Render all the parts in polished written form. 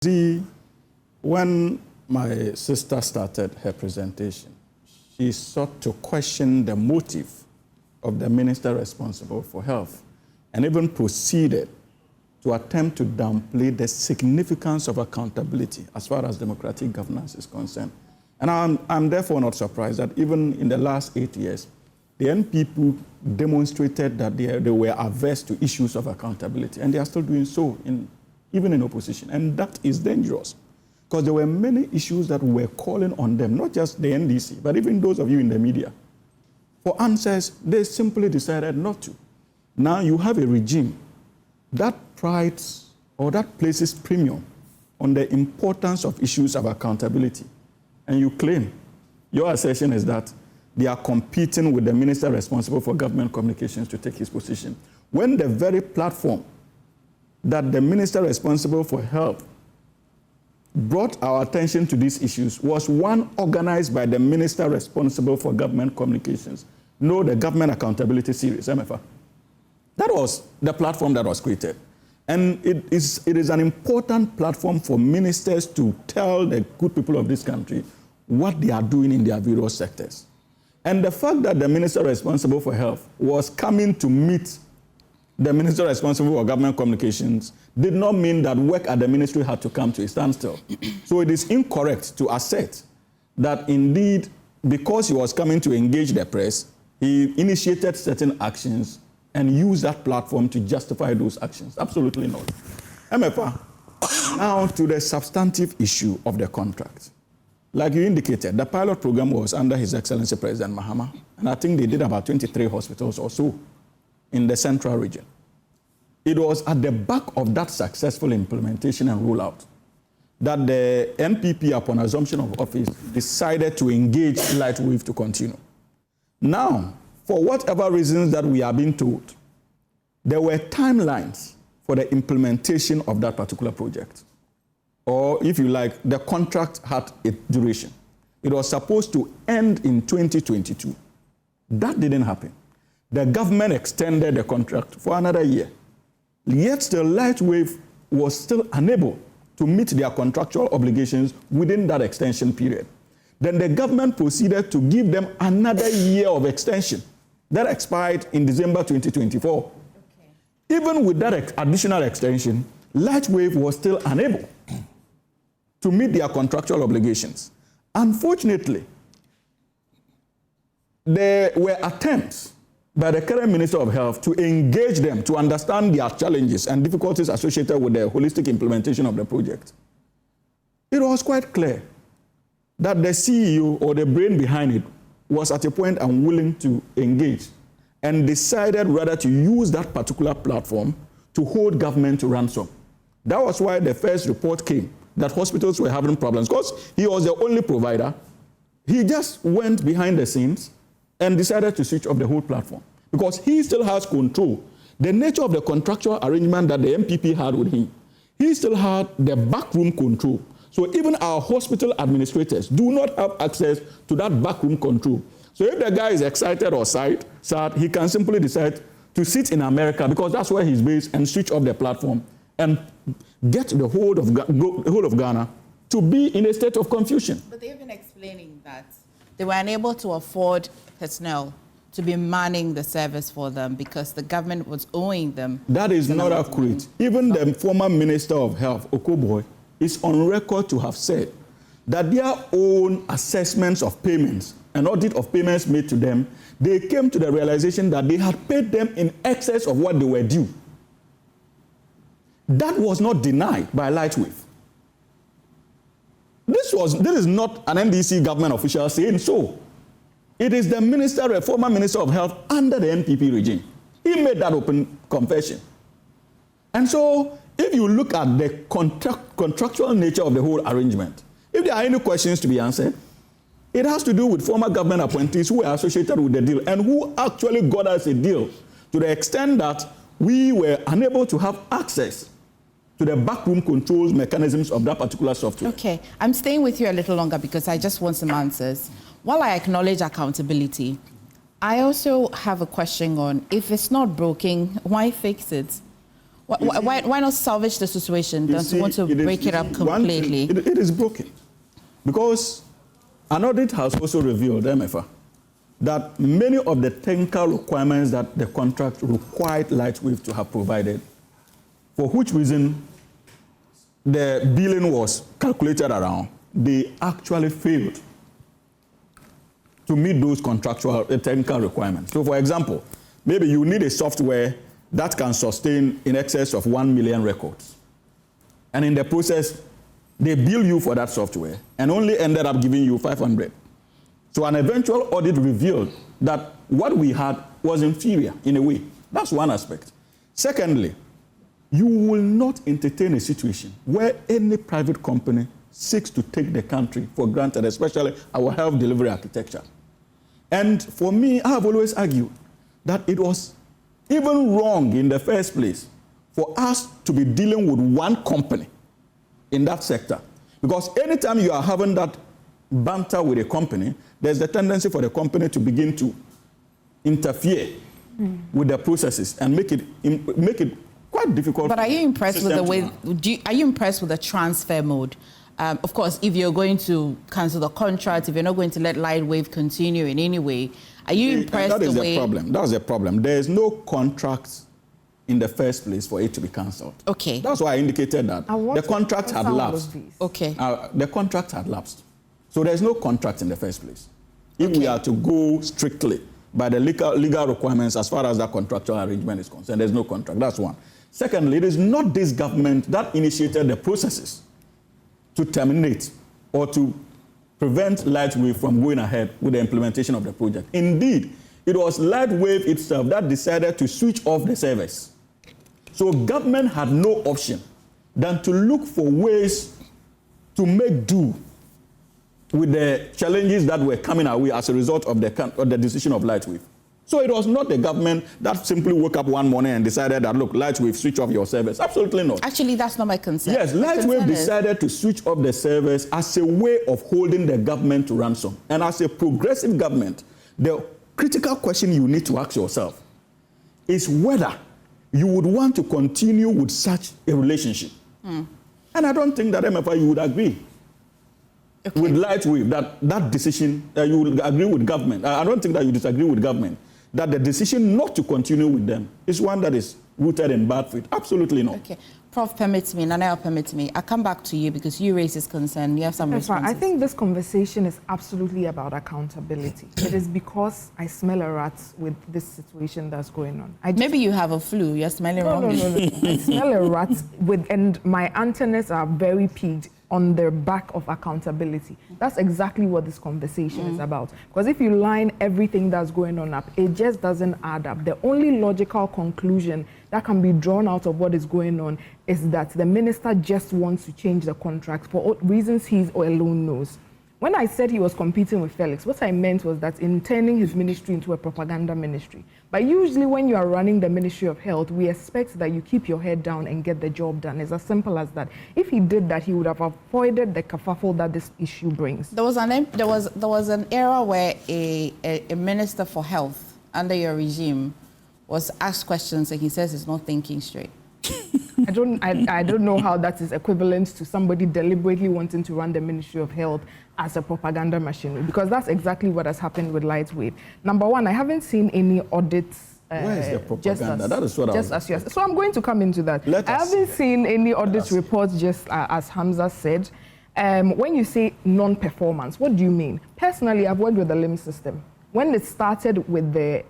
See, when my sister started her presentation, she sought to question the motive of the minister responsible for health and even proceeded to attempt to downplay the significance of accountability as far as democratic governance is concerned. And I'm therefore not surprised that even in the last 8 years, the NPP demonstrated that they were averse to issues of accountability, and they are still doing so, even in opposition. And that is dangerous, because there were many issues that were calling on them, not just the NDC, but even those of you in the media. For answers, they simply decided not to. Now you have a regime that prides or that places premium on the importance of issues of accountability. And you claim, your assertion is that they are competing with the minister responsible for government communications to take his position, when the very platform that the minister responsible for health brought our attention to these issues was one organized by the minister responsible for government communications. No, the Government Accountability Series, MFA. That was the platform that was created. And it is an important platform for ministers to tell the good people of this country what they are doing in their various sectors. And the fact that the minister responsible for health was coming to meet the minister responsible for government communications did not mean that work at the ministry had to come to a standstill. So it is incorrect to assert that indeed, because he was coming to engage the press, he initiated certain actions and used that platform to justify those actions. Absolutely not. MFA, now to the substantive issue of the contract. Like you indicated, the pilot program was under His Excellency President Mahama, and I think they did about 23 hospitals or so in the central region. It was at the back of that successful implementation and rollout that the NPP, upon assumption of office, decided to engage Lightwave to continue. Now, for whatever reasons that we are being told, there were timelines for the implementation of that particular project. Or, if you like, the contract had a duration. It was supposed to end in 2022. That didn't happen. The government extended the contract for another year. Yet still, Lightwave was still unable to meet their contractual obligations within that extension period. Then the government proceeded to give them another year of extension that expired in December 2024. Okay. Even with that additional extension, Lightwave was still unable to meet their contractual obligations. Unfortunately, there were attempts by the current Minister of Health to engage them to understand their challenges and difficulties associated with the holistic implementation of the project. It was quite clear that the CEO or the brain behind it was at a point unwilling to engage and decided rather to use that particular platform to hold government to ransom. That was why the first report came that hospitals were having problems, because he was the only provider. He just went behind the scenes and decided to switch off the whole platform because he still has control. The nature of the contractual arrangement that the MPP had with him, he still had the backroom control. So even our hospital administrators do not have access to that backroom control. So if the guy is excited or sad, he can simply decide to sit in America because that's where he's based and switch off the platform and get the whole of Ghana to be in a state of confusion. But they've been explaining that they were unable to afford personnel to be manning the service for them because the government was owing them. That is not accurate. Even the former Minister of Health, Okoboy, is on record to have said that their own assessments of payments and audit of payments made to them, they came to the realization that they had paid them in excess of what they were due. That was not denied by Lightwave. This is not an NDC government official saying so. It is the former Minister of Health under the NPP regime. He made that open confession. And so, if you look at the contractual nature of the whole arrangement, if there are any questions to be answered, it has to do with former government appointees who were associated with the deal and who actually got us a deal to the extent that we were unable to have access to the backroom controls mechanisms of that particular software. Okay, I'm staying with you a little longer because I just want some answers. While I acknowledge accountability, I also have a question on if it's not broken, why fix it? Why not salvage the situation? Don't you want to break it up completely? It is broken. Because an audit has also revealed, MFA, that many of the technical requirements that the contract required Lightwave to have provided, for which reason the billing was calculated around, they actually failed to meet those contractual technical requirements. So, for example, maybe you need a software that can sustain in excess of 1 million records. And in the process, they bill you for that software and only ended up giving you 500. So an eventual audit revealed that what we had was inferior in a way. That's one aspect. Secondly, you will not entertain a situation where any private company seeks to take the country for granted, especially our health delivery architecture. And for me, I have always argued that it was even wrong in the first place for us to be dealing with one company in that sector. Because anytime you are having that banter with a company, there's the tendency for the company to begin to interfere with the processes and make it quite difficult. But are you impressed with the way? Are you impressed with the transfer mode? Of course, if you're going to cancel the contract, if you're not going to let Lightwave continue in any way, are you impressed with the way? That's the problem. There is no contract in the first place for it to be cancelled. Okay. That's why I indicated that the contract had lapsed. Okay. The contract had lapsed. So there's no contract in the first place. If we are to go strictly by the legal requirements as far as that contractual arrangement is concerned, there's no contract. That's one. Secondly, it is not this government that initiated the processes to terminate or to prevent Lightwave from going ahead with the implementation of the project. Indeed, it was Lightwave itself that decided to switch off the service. So government had no option than to look for ways to make do with the challenges that were coming our way as a result of the decision of Lightwave. So it was not the government that simply woke up one morning and decided that, look, Lightwave, switch off your service. Absolutely not. Actually, that's not my concern. Yes, Lightwave decided to switch off the service as a way of holding the government to ransom. And as a progressive government, the critical question you need to ask yourself is whether you would want to continue with such a relationship. And I don't think that MFI, you would agree. With Lightwave, that decision, you will agree with government. I don't think that you disagree with government, that the decision not to continue with them is one that is rooted in bad faith. Absolutely not. Okay. Prof, permits me, Nanaya permits me. I come back to you because you raise this concern. You have some responses. I think this conversation is absolutely about accountability. It is because I smell a rat with this situation that's going on. Maybe you have a flu. You're smelling wrong. No. I smell a rat and my antennas are very peaked on the back of accountability. That's exactly what this conversation is about. Because if you line everything that's going on up, it just doesn't add up. The only logical conclusion that can be drawn out of what is going on is that the minister just wants to change the contract for reasons he alone knows. When I said he was competing with Felix, what I meant was that in turning his ministry into a propaganda ministry. But usually when you are running the Ministry of Health, we expect that you keep your head down and get the job done. It's as simple as that. If he did that, he would have avoided the kerfuffle that this issue brings. There was an era where a minister for health under your regime was asked questions and he says he's not thinking straight. I don't know how that is equivalent to somebody deliberately wanting to run the Ministry of Health as a propaganda machinery, because that's exactly what has happened with Lightwave. Number one, I haven't seen any audits. Where is the propaganda? That is what So I'm going to come into that. I haven't seen any audit reports, just as Hamza said. When you say non-performance, what do you mean? Personally, I've worked with the LHIMS system. When it started with the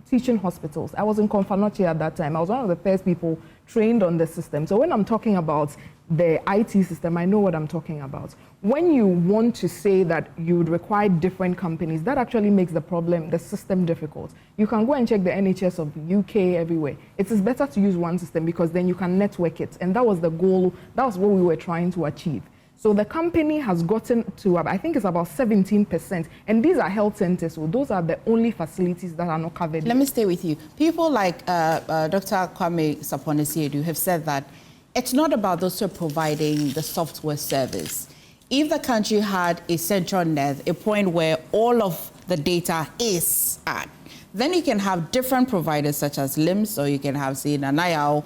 teaching hospitals, I was in Konfanoche at that time. I was one of the first people trained on the system. So when I'm talking about the IT system, I know what I'm talking about. When you want to say that you would require different companies, that actually makes the system difficult. You can go and check the NHS of the UK everywhere. It is better to use one system because then you can network it. And that was the goal. That was what we were trying to achieve. So the company has gotten to, I think it's about 17%. And these are health centers, so those are the only facilities that are not covered. Let me stay with you. People like Dr. Kwame Sapone-Siedu have said that it's not about those who are providing the software service. If the country had a central net, a point where all of the data is at, then you can have different providers such as LHIMS, or you can have, say, Nanayao.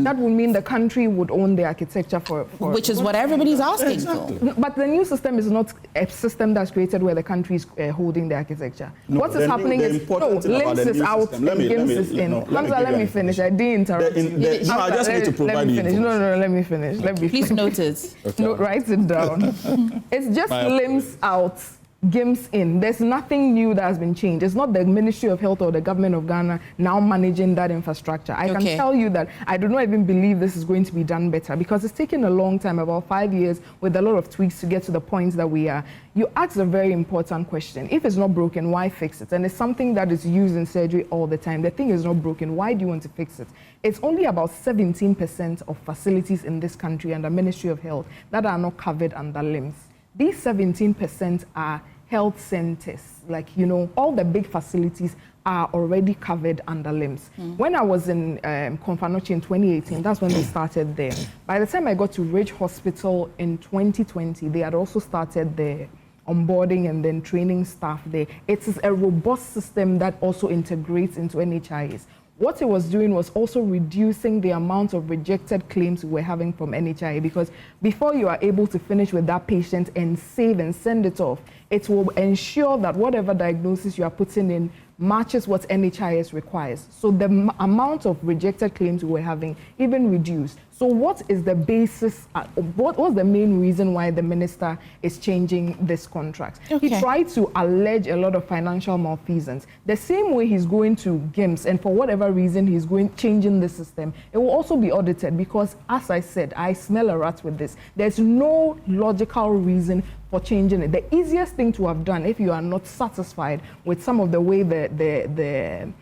That would mean the country would own the architecture for which is what everybody's asking exactly. for. But the new system is not a system that's created where the country is holding the architecture. No, what is happening is, LHIMS is out and GHIMS is in. Hamza, let me finish. I didn't interrupt you. No, I just need to provide you. No, let me finish. Please note it. Okay. No, write it down. It's just LHIMS out, GHIMS in. There's nothing new that has been changed. It's not the Ministry of Health or the government of Ghana now managing that infrastructure. I can tell you that I do not even believe this is going to be done better, because it's taken a long time, about 5 years, with a lot of tweaks to get to the point that we are. You asked a very important question. If it's not broken, why fix it? And it's something that is used in surgery all the time. The thing is not broken. Why do you want to fix it? It's only about 17% of facilities in this country under Ministry of Health that are not covered under LHIMS. These 17% are health centers. Like, all the big facilities are already covered under LHIMS. When I was in Konfanochi in 2018, that's when they started there. By the time I got to Ridge Hospital in 2020, they had also started the onboarding and then training staff there. It is a robust system that also integrates into NHIS. What it was doing was also reducing the amount of rejected claims we were having from NHIA, because before you are able to finish with that patient and save and send it off, it will ensure that whatever diagnosis you are putting in matches what NHIS requires. So the amount of rejected claims we were having even reduced. So what is the basis, what was the main reason why the minister is changing this contract? Okay. He tried to allege a lot of financial malfeasance. The same way he's going to GHIMS, and for whatever reason he's changing the system, it will also be audited, because, as I said, I smell a rat with this. There's no logical reason for changing it. The easiest thing to have done, if you are not satisfied with some of the way the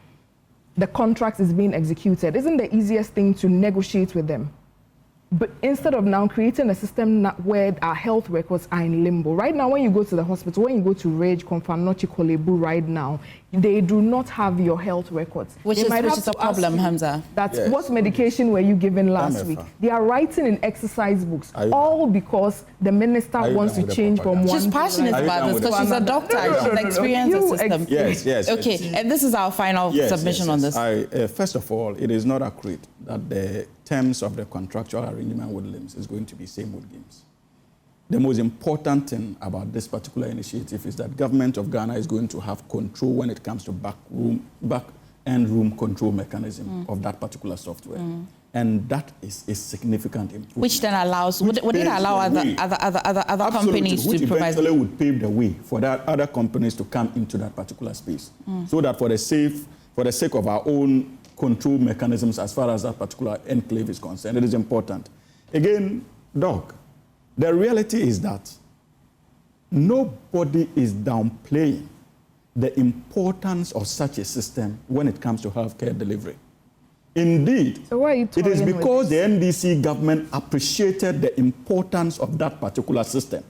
contract is being executed, isn't the easiest thing to negotiate with them? But instead of now creating a system where our health records are in limbo. Right now, when you go to the hospital, when you go to Ridge, Konfanochi, Kolebu right now, they do not have your health records. Which is a problem, Hamza. That's what medication were you given last week? They are writing in exercise books, all because the minister wants to change from one. She's passionate about this because she's a doctor. She's experienced the system. Yes. Okay, and this is our final submission on this. First of all, it is not accurate that the terms of the contractual arrangement with LHIMS is going to be same with GHIMS. The most important thing about this particular initiative is that government of Ghana is going to have control when it comes to back-end room control mechanism of that particular software. And that is a significant improvement. Which then allows, would it allow other companies to provide? Eventually would pave the way for that other companies to come into that particular space. So that for the sake of our own control mechanisms as far as that particular enclave is concerned, it is important. Again, Doc, the reality is that nobody is downplaying the importance of such a system when it comes to healthcare delivery. Indeed, it is because the NDC government appreciated the importance of that particular system.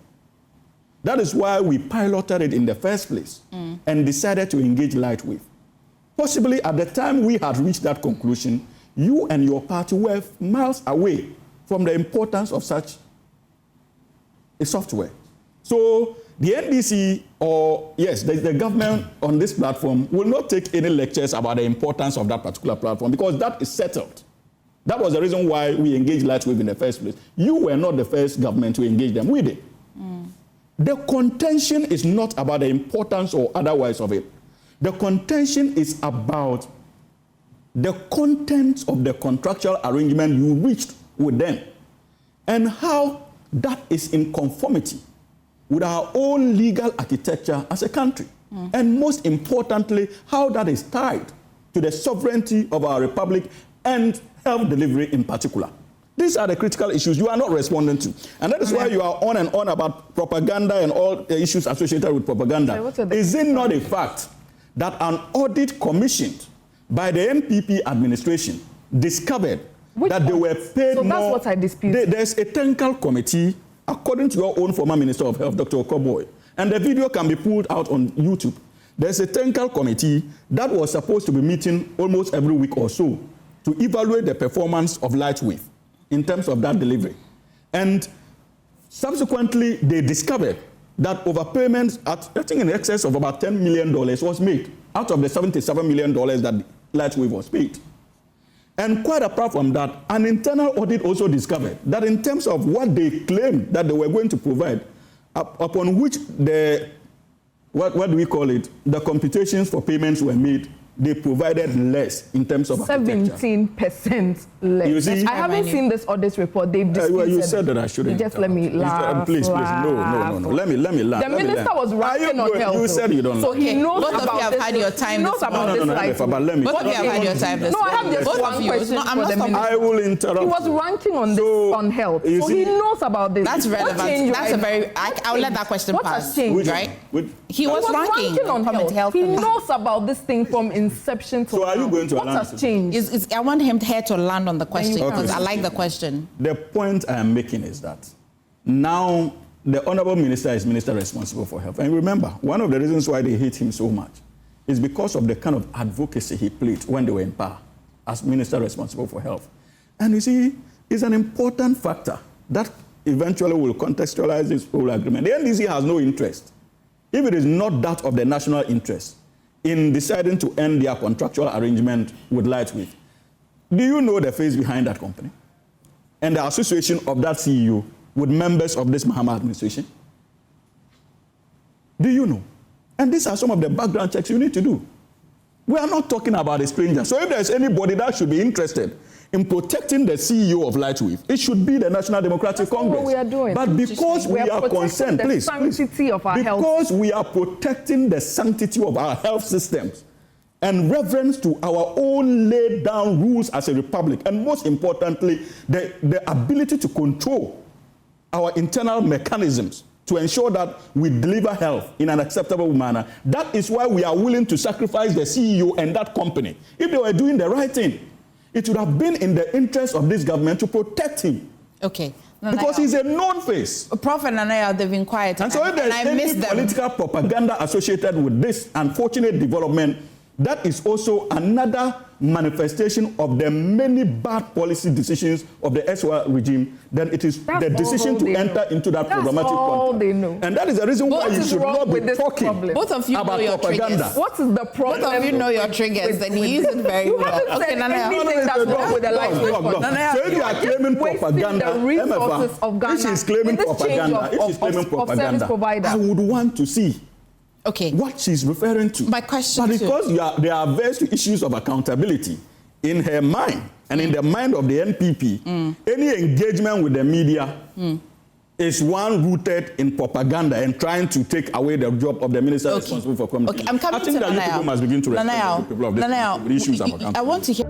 That is why we piloted it in the first place and decided to engage Lightwave. Possibly at the time we had reached that conclusion, you and your party were miles away from the importance of such a software. So the NDC, or the government on this platform will not take any lectures about the importance of that particular platform, because that is settled. That was the reason why we engaged Lightwave in the first place. You were not the first government to engage them, we did. The contention is not about the importance or otherwise of it. The contention is about the content of the contractual arrangement you reached with them and how that is in conformity with our own legal architecture as a country. And most importantly, how that is tied to the sovereignty of our republic and health delivery in particular. These are the critical issues you are not responding to. And that is why you are on and on about propaganda and all the issues associated with propaganda. Is it not a fact that an audit commissioned by the NPP administration discovered that they were paid more? So that's what I dispute. There's a technical committee, according to your own former Minister of Health, Dr. Okoboy, and the video can be pulled out on YouTube. There's a technical committee that was supposed to be meeting almost every week or so to evaluate the performance of Lightwave in terms of that delivery. And subsequently, they discovered that overpayment at, I think, in excess of about $10 million was made. out of the $77 million that Lightwave was paid. And quite apart from that, an internal audit also discovered that in terms of what they claimed that they were going to provide, upon which the, what do we call it, the computations for payments were made, they provided less in terms of 17% less. You see, I haven't seen this audit report. They've disputed. Well, you said that I shouldn't. Just let me laugh. Please, no. Let me laugh. The minister was ranting on health. You said you don't. So he knows both about of you have had your time. He knows about this. But let me. Both of you have had your time. No, I have just one question for the minister. I will interrupt. He was ranting on this on health, so he knows about this. That's relevant. That's a very. I'll let that question pass. What has changed, right? He was ranting on health. He knows about this thing from inception to. So are you going to? What has changed? I want him here to land on the question because I like the question. The point I am making is that now the Honorable Minister is Minister responsible for health. And remember, one of the reasons why they hate him so much is because of the kind of advocacy he played when they were in power as Minister responsible for health. And you see, it's an important factor that eventually will contextualize this whole agreement. The NDC has no interest, if it is not that of the national interest, in deciding to end their contractual arrangement with Lightwave. Do you know the face behind that company? And the association of that CEO with members of this Mahama administration? Do you know? And these are some of the background checks you need to do. We are not talking about a stranger. So if there's anybody that should be interested in protecting the CEO of Lightwave, it should be the National Democratic Congress. What we are doing. But because we are concerned, please, because we are protecting the sanctity of our health systems and reverence to our own laid down rules as a republic, and most importantly, the ability to control our internal mechanisms to ensure that we deliver health in an acceptable manner. That is why we are willing to sacrifice the CEO and that company. If they were doing the right thing, it would have been in the interest of this government to protect him. Okay. Because he's a known face. Prof and Nanaya, they've been quiet. And so if there's any political propaganda associated with this unfortunate development, that is also another manifestation of the many bad policy decisions of the SOR regime. Then it is the decision to enter into that programmatic contract. And that is the reason why you should not be talking both of you about know your propaganda. Triggers. What is the problem? Both of you know your triggers and you use it very well. Okay, anything that's wrong with the Lightwave. So if you are claiming propaganda, if she's claiming propaganda, I would want to see what she's referring to. My question but because they are averse to issues of accountability, in her mind and in the mind of the NPP, any engagement with the media is one rooted in propaganda and trying to take away the job of the minister responsible for communication. I'm coming I think that you people must begin to respect the people of this issues of accountability. I want to hear.